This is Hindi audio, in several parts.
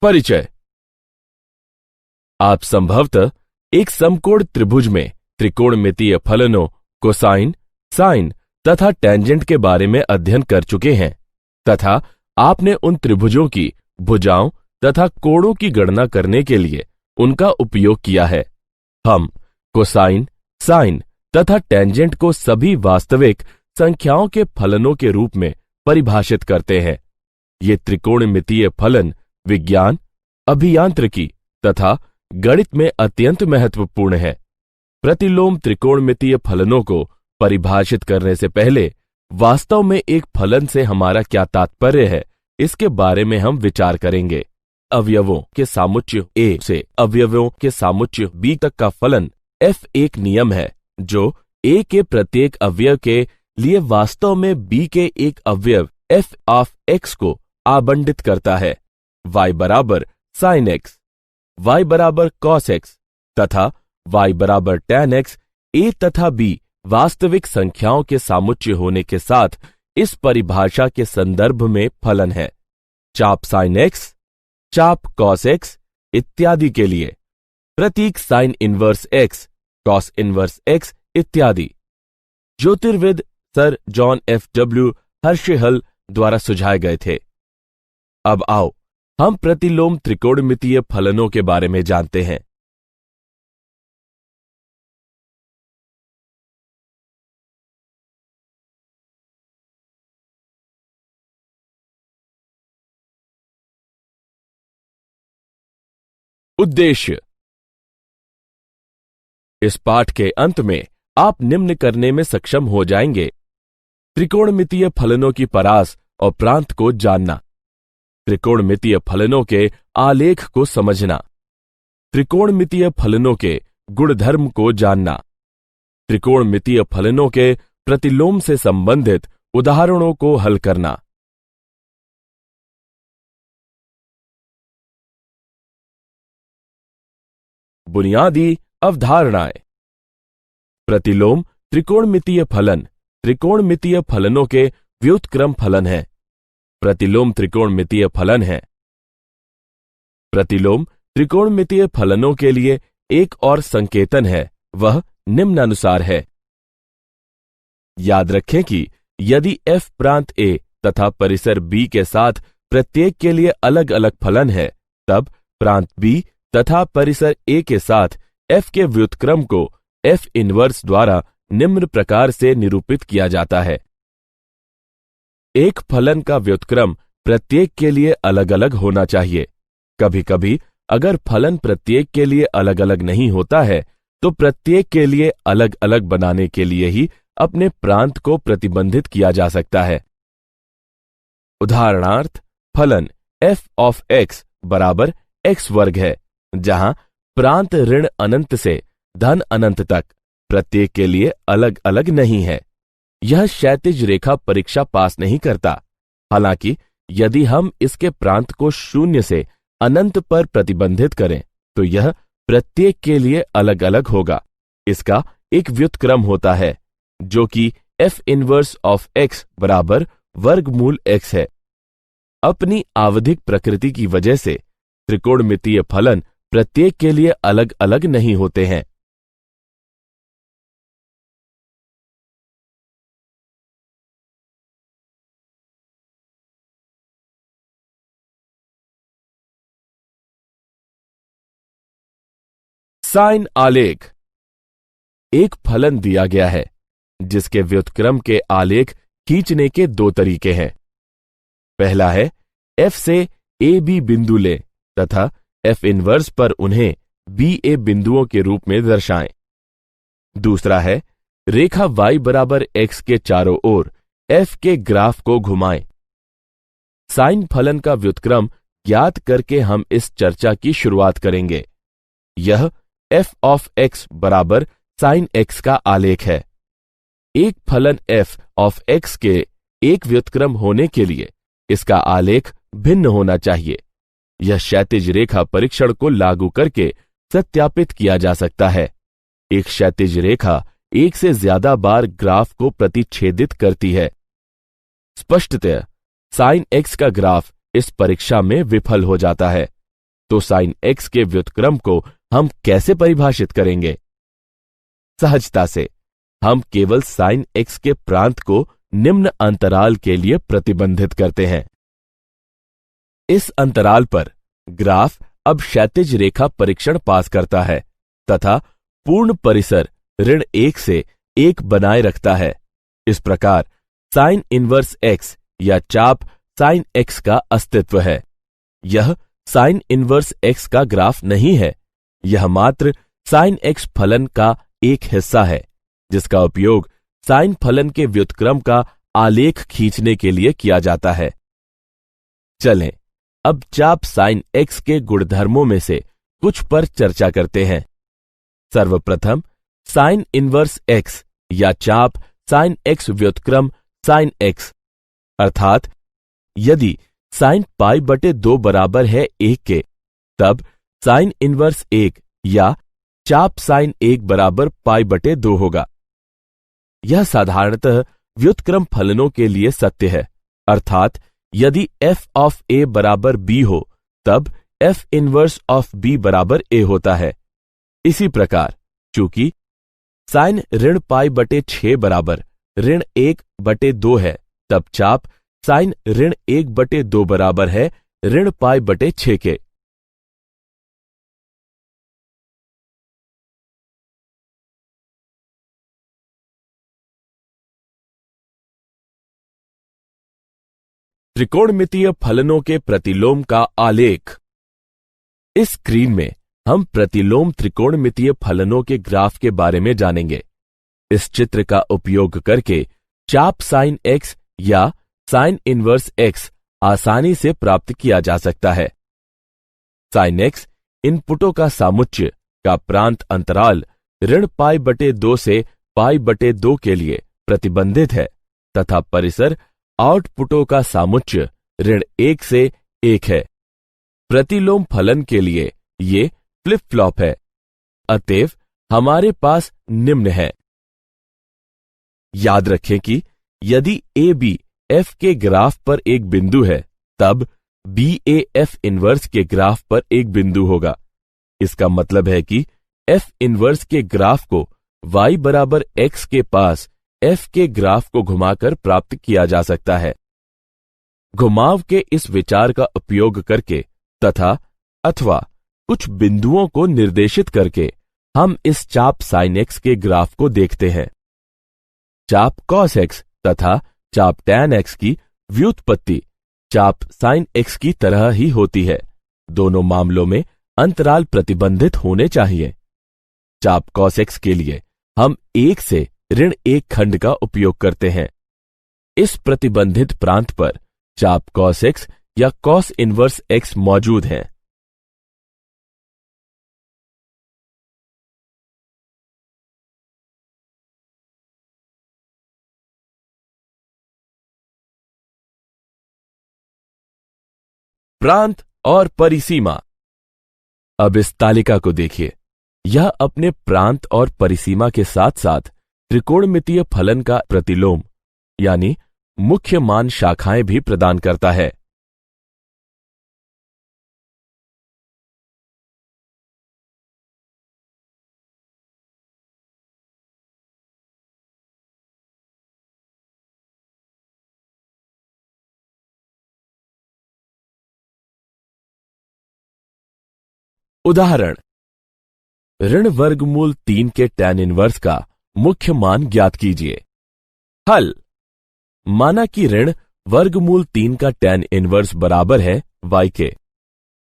परिचय। आप संभवतः एक समकोण त्रिभुज में त्रिकोणमितीय फलनों, कोसाइन, साइन तथा टेंजेंट के बारे में अध्ययन कर चुके हैं तथा आपने उन त्रिभुजों की भुजाओं तथा कोणों की गणना करने के लिए उनका उपयोग किया है। हम कोसाइन, साइन तथा टेंजेंट को सभी वास्तविक संख्याओं के फलनों के रूप में परिभाषित करते हैं। ये त्रिकोणमितीय फलन विज्ञान, अभियांत्रिकी तथा गणित में अत्यंत महत्वपूर्ण है। प्रतिलोम त्रिकोणमितीय फलनों को परिभाषित करने से पहले वास्तव में एक फलन से हमारा क्या तात्पर्य है, इसके बारे में हम विचार करेंगे। अवयवों के सामुच्य ए से अवयवों के सामुच्य बी तक का फलन f एक नियम है जो a के प्रत्येक अवयव के लिए वास्तव में b के एक अवयव f ऑफ x को आवंटित करता है। y बराबर sin x, y बराबर cos x तथा y बराबर tan x a तथा b वास्तविक संख्याओं के सामुच्य होने के साथ इस परिभाषा के संदर्भ में फलन है। चाप sin x, चाप cos x इत्यादि के लिए प्रतीक sin inverse x, cos inverse x इत्यादि ज्योतिर्विद सर जॉन F.W. हर्शेहल द्वारा सुझाए गए थे। अब आओ हम प्रतिलोम त्रिकोणमितीय फलनों के बारे में जानते हैं। उद्देश्य। इस पाठ के अंत में आप निम्न करने में सक्षम हो जाएंगे: त्रिकोणमितीय फलनों की परास और प्रांत को जानना, त्रिकोणमितीय फलनों के आलेख को समझना, त्रिकोणमितीय फलनों के गुणधर्म को जानना, त्रिकोणमितीय फलनों के प्रतिलोम से संबंधित उदाहरणों को हल करना। बुनियादी अवधारणाएं। प्रतिलोम त्रिकोणमितीय फलन त्रिकोणमितीय फलनों के व्युत्क्रम फलन है। प्रतिलोम त्रिकोणमितीय फलन है। प्रतिलोम त्रिकोणमितीय फलनों के लिए एक और संकेतन है, वह निम्नानुसार है। याद रखें कि यदि f प्रांत a तथा परिसर b के साथ प्रत्येक के लिए अलग अलग फलन है, तब प्रांत b तथा परिसर a के साथ f के व्युत्क्रम को f इनवर्स द्वारा निम्न प्रकार से निरूपित किया जाता है। एक फलन का व्युत्क्रम प्रत्येक के लिए अलग अलग होना चाहिए। कभी कभी अगर फलन प्रत्येक के लिए अलग अलग नहीं होता है तो प्रत्येक के लिए अलग अलग बनाने के लिए ही अपने प्रांत को प्रतिबंधित किया जा सकता है। उदाहरणार्थ, फलन f ऑफ x बराबर x वर्ग है, जहां प्रांत ऋण अनंत से धन अनंत तक प्रत्येक के लिए अलग अलग नहीं है। यह क्षैतिज रेखा परीक्षा पास नहीं करता। हालांकि यदि हम इसके प्रांत को शून्य से अनंत पर प्रतिबंधित करें तो यह प्रत्येक के लिए अलग अलग होगा। इसका एक व्युत्क्रम होता है जो कि f इनवर्स ऑफ x बराबर वर्गमूल x है। अपनी आवधिक प्रकृति की वजह से त्रिकोणमितीय फलन प्रत्येक के लिए अलग अलग नहीं होते हैं। साइन आलेख। एक फलन दिया गया है जिसके व्युत्क्रम के आलेख खींचने के दो तरीके हैं। पहला है f से a b बिंदु लें तथा f इनवर्स पर उन्हें b a बिंदुओं के रूप में दर्शाएं। दूसरा है रेखा y बराबर x के चारों ओर f के ग्राफ को घुमाएं। साइन फलन का व्युत्क्रम ज्ञात करके हम इस चर्चा की शुरुआत करेंगे। यह f ऑफ x बराबर sin x का आलेख है। एक फलन f ऑफ x के एक व्युत्क्रम होने के लिए इसका आलेख भिन्न होना चाहिए। यह क्षैतिज रेखा परीक्षण को लागू करके सत्यापित किया जा सकता है। एक क्षैतिज रेखा एक से ज्यादा बार ग्राफ को प्रतिच्छेदित करती है। स्पष्टतः sin x का ग्राफ इस परीक्षा में विफल हो जाता है। तो साइन x के व्युत्क्रम को हम कैसे परिभाषित करेंगे? सहजता से हम केवल साइन x के प्रांत को निम्न अंतराल के लिए प्रतिबंधित करते हैं। इस अंतराल पर ग्राफ अब क्षैतिज रेखा परीक्षण पास करता है तथा पूर्ण परिसर ऋण 1 से 1 बनाए रखता है। इस प्रकार साइन इनवर्स x या चाप साइन x का अस्तित्व है। यह साइन इनवर्स x का ग्राफ नहीं है, यह मात्र साइन x फलन का एक हिस्सा है जिसका उपयोग साइन फलन के व्युत्क्रम का आलेख खींचने के लिए किया जाता है। चलें अब चाप साइन x के गुणधर्मों में से कुछ पर चर्चा करते हैं। सर्वप्रथम साइन इनवर्स x या चाप साइन x व्युत्क्रम साइन x, अर्थात यदि साइन पाई बटे 2 बराबर है 1 के, तब साइन इनवर्स 1 या चाप साइन 1 बराबर पाई बटे 2 होगा। यह साधारणतः व्युत्क्रम फलनों के लिए सत्य है, अर्थात यदि f ऑफ a बराबर b हो तब f इनवर्स ऑफ b बराबर a होता है। इसी प्रकार चूंकि साइन ऋण पाई बटे 6 बराबर ऋण 1 बटे 2 है, तब चाप साइन ऋण 1 बटे 2 बराबर है ऋण पाई बटे 6 के। त्रिकोणमितीय फलनों के प्रतिलोम का आलेख। इस स्क्रीन में हम प्रतिलोम त्रिकोणमितीय फलनों के ग्राफ के बारे में जानेंगे। इस चित्र का उपयोग करके चाप साइन x या साइन इनवर्स x आसानी से प्राप्त किया जा सकता है। साइन x इनपुटों का सामुच्य का प्रांत अंतराल ऋण पाई बटे 2 से पाई बटे 2 के लिए प्रतिबंधित है तथा परिसर आउटपुटों का सामुच्य ऋण 1 से 1 है। प्रतिलोम फलन के लिए ये फ्लिप फ्लॉप है। अतएव हमारे पास निम्न है। याद रखें कि यदि ए बी एफ के ग्राफ पर एक बिंदु है, तब बी ए एफ इनवर्स के ग्राफ पर एक बिंदु होगा। इसका मतलब है कि एफ इनवर्स के ग्राफ को y बराबर x के पास f के ग्राफ को घुमाकर प्राप्त किया जा सकता है। घुमाव के इस विचार का उपयोग करके तथा अथवा कुछ बिंदुओं को निर्देशित करके हम इस चाप साइन x के ग्राफ को देखते हैं। चाप कॉस x तथा चाप टैन x की व्युत्पत्ति चाप साइन x की तरह ही होती है। दोनों मामलों में अंतराल प्रतिबंधित होने चाहिए। चाप कॉस x के लिए हम 1 से ऋण 1 खंड का उपयोग करते हैं। इस प्रतिबंधित प्रांत पर चाप कॉस x या कॉस इनवर्स x मौजूद है। प्रांत और परिसीमा। अब इस तालिका को देखिए। यह अपने प्रांत और परिसीमा के साथ साथ त्रिकोणमितीय फलन का प्रतिलोम यानी मुख्य मान शाखाएं भी प्रदान करता है। उदाहरण, ऋण वर्गमूल 3 के टैन इनवर्स का मुख्य मान ज्ञात कीजिए। हल, माना कि ऋण वर्गमूल 3 का टैन इनवर्स बराबर है y के,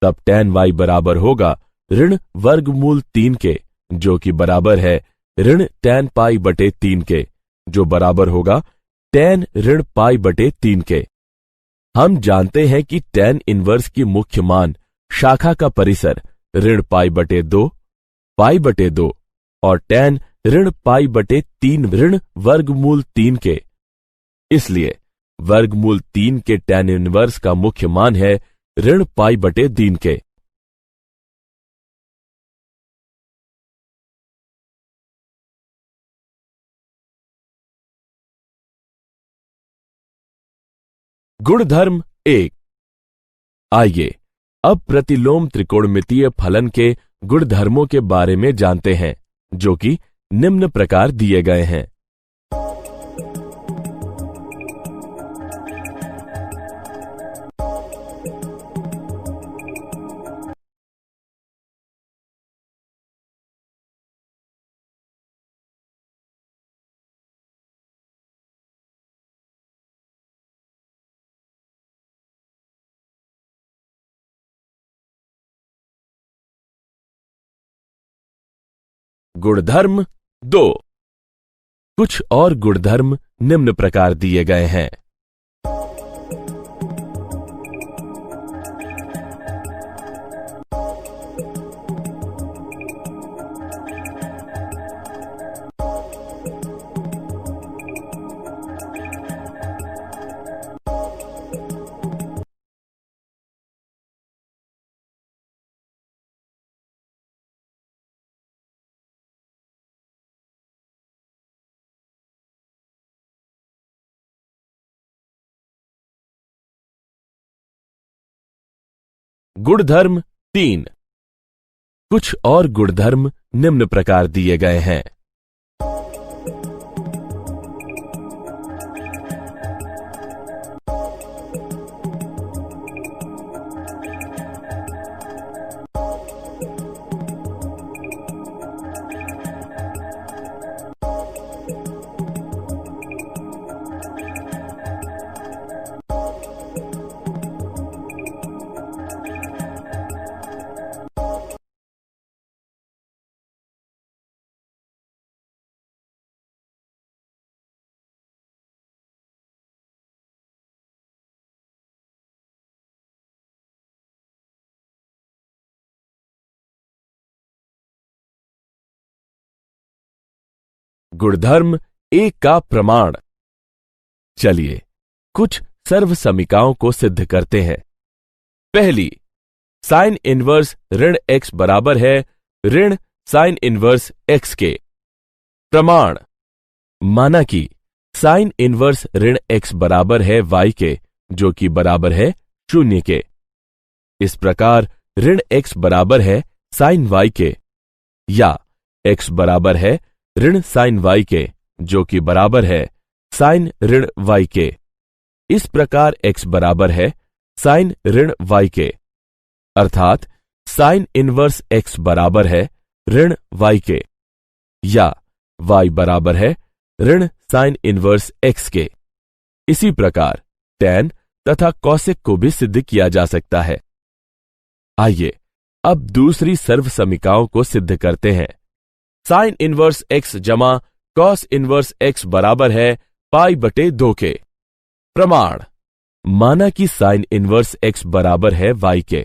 तब टैन y बराबर होगा ऋण वर्गमूल 3 के, जो कि बराबर है ऋण टैन पाई बटे 3 के, जो बराबर होगा टैन ऋण पाई बटे 3 के। हम जानते हैं कि टैन इनवर्स की मुख्य मान शाखा का परिसर ऋण पाई बटे 2 पाई बटे 2 और टैन ऋण पाई बटे 3 ऋण वर्गमूल 3 के। इसलिए वर्गमूल 3 के टैन इनवर्स का मुख्य मान है ऋण पाई बटे 3 के। गुणधर्म 1। आइए अब प्रतिलोम त्रिकोणमितीय फलन के गुणधर्मों के बारे में जानते हैं, जो कि निम्न प्रकार दिए गए हैं। गुणधर्म 2। कुछ और गुणधर्म निम्न प्रकार दिए गए हैं। गुणधर्म 3। कुछ और गुणधर्म निम्न प्रकार दिए गए हैं। गुणधर्म 1 का प्रमाण। चलिए कुछ सर्वसमीकाओं को सिद्ध करते हैं। पहली, साइन इनवर्स ऋण x बराबर है ऋण साइन इनवर्स x के। प्रमाण, माना कि साइन इनवर्स ऋण x बराबर है y के, जो कि बराबर है 0 के। इस प्रकार ऋण x बराबर है साइन y के, या x बराबर है ऋण साइन y के, जो कि बराबर है साइन ऋण y के। इस प्रकार x बराबर है साइन ऋण y के, अर्थात साइन इनवर्स x बराबर है ऋण y के, या y बराबर है ऋण साइन इनवर्स x के। इसी प्रकार tan तथा कौशिक को भी सिद्ध किया जा सकता है। आइए अब दूसरी सर्वसमीकाओं को सिद्ध करते हैं। साइन इनवर्स x जमा कॉस इनवर्स x बराबर है पाई बटे 2 के। प्रमाण, माना कि साइन इनवर्स x बराबर है y के।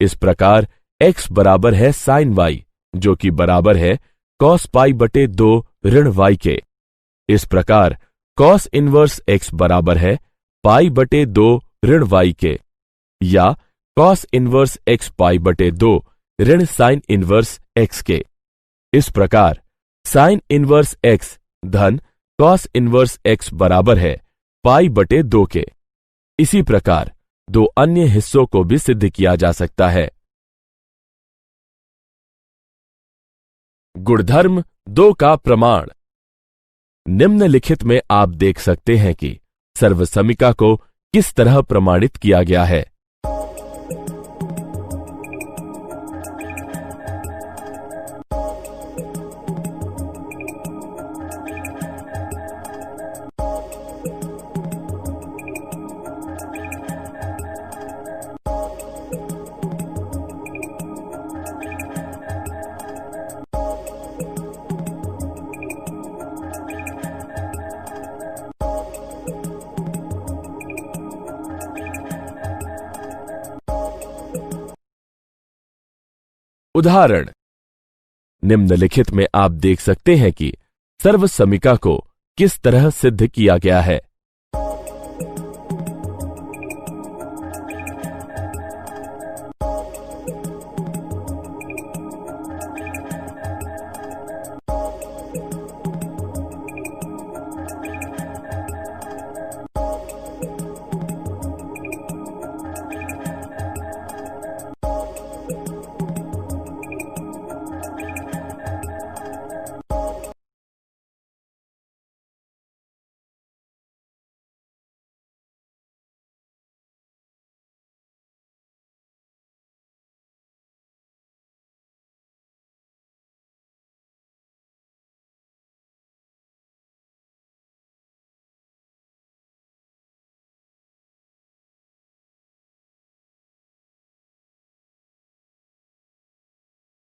इस प्रकार x बराबर है साइन y, जो कि बराबर है कॉस पाई बटे 2 ऋण y के। इस प्रकार कॉस इनवर्स x बराबर है पाई बटे 2 ऋण y के, या कॉस इनवर्स x पाई बटे 2 ऋण साइन इनवर्स x के। इस प्रकार साइन इनवर्स x धन कॉस इनवर्स x बराबर है पाई बटे 2 के। इसी प्रकार 2 अन्य हिस्सों को भी सिद्ध किया जा सकता है। गुणधर्म 2 का प्रमाण। निम्नलिखित में आप देख सकते हैं कि सर्वसमीका को किस तरह प्रमाणित किया गया है। उदाहरण, निम्नलिखित में आप देख सकते हैं कि सर्वसमीका को किस तरह सिद्ध किया गया है।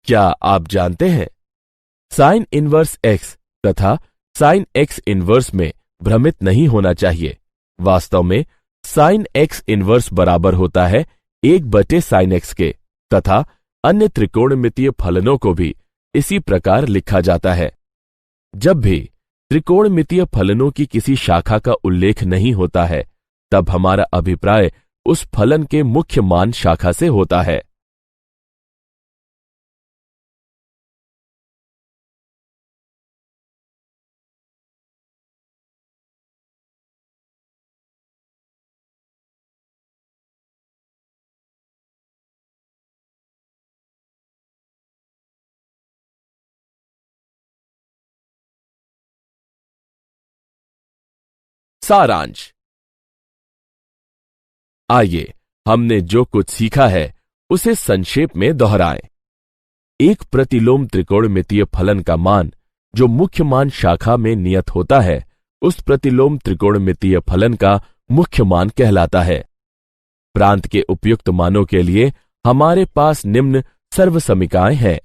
क्या आप जानते हैं, साइन इनवर्स एक्स तथा साइन एक्स इनवर्स में भ्रमित नहीं होना चाहिए। वास्तव में साइन एक्स इनवर्स बराबर होता है 1/sin x के, तथा अन्य त्रिकोणमितीय फलनों को भी इसी प्रकार लिखा जाता है। जब भी त्रिकोणमितीय फलनों की किसी शाखा का उल्लेख नहीं होता है, तब हमारा अभिप्राय उस फलन के मुख्य मान शाखा से होता है। सारांश। आइए हमने जो कुछ सीखा है उसे संक्षेप में दोहराएं। एक प्रतिलोम त्रिकोणमितीय फलन का मान जो मुख्य मान शाखा में नियत होता है, उस प्रतिलोम त्रिकोणमितीय फलन का मुख्य मान कहलाता है। प्रांत के उपयुक्त मानों के लिए हमारे पास निम्न सर्वसमीकाएं हैं।